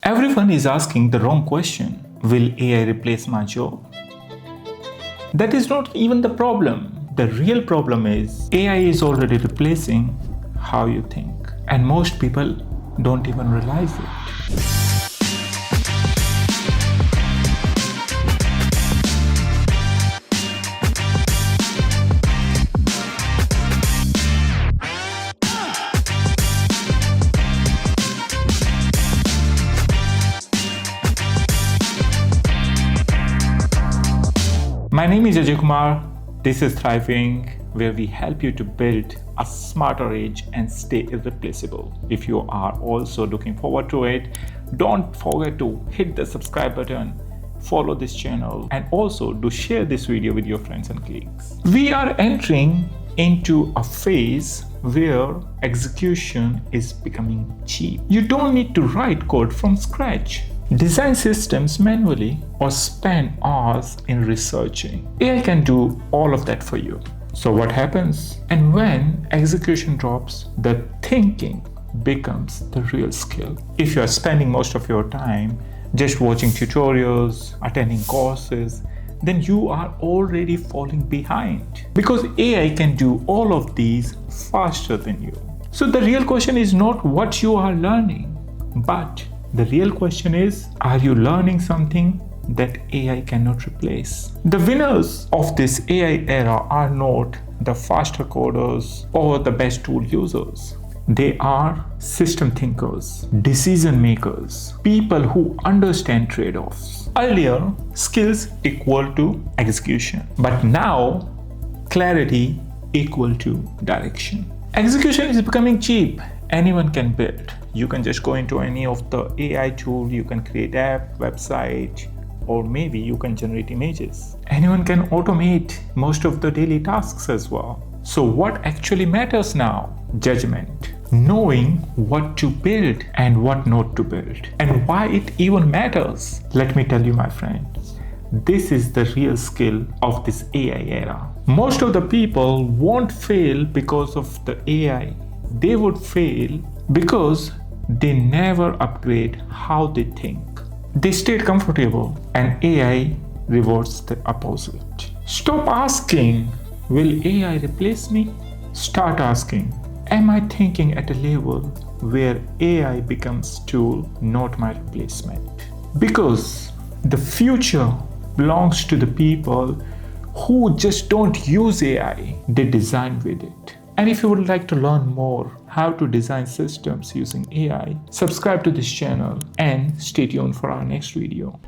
Everyone is asking the wrong question. Will AI replace my job? That is not even the problem. The real problem is AI is already replacing how you think. And most people don't even realize it. My name is Ajay Kumar. This is ThriveWing, where we help you to build a smarter age and stay irreplaceable. If you are also looking forward to it, don't forget to hit the subscribe button, follow this channel, and also do share this video with your friends and colleagues. We are entering into a phase where execution is becoming cheap. You don't need to write code from scratch, design systems manually, or spend hours in researching. AI can do all of that for you. So what happens? And when execution drops, the thinking becomes the real skill. If you are spending most of your time just watching tutorials, attending courses, then you are already falling behind, because AI can do all of these faster than you. So the real question is not what you are learning, but the real question is, are you learning something that AI cannot replace? The winners of this AI era are not the faster coders or the best tool users. They are system thinkers, decision makers, people who understand trade-offs. Earlier, skills equal to execution, but now clarity equal to direction. Execution is becoming cheap. Anyone can build. You can just go into any of the AI tool, you can create app, website, or maybe you can generate images. Anyone can automate most of the daily tasks as well. So what actually matters now? Judgment. Knowing what to build and what not to build, and why it even matters. Let me tell you, my friends, this is the real skill of this AI era. Most of the people won't fail because of the AI. They would fail because they never upgrade how they think. They stayed comfortable, and AI rewards the opposite. Stop asking, will AI replace me? Start asking, am I thinking at a level where AI becomes tool, not my replacement? Because the future belongs to the people who just don't use AI, they design with it. And if you would like to learn more how to design systems using AI, subscribe to this channel and stay tuned for our next video.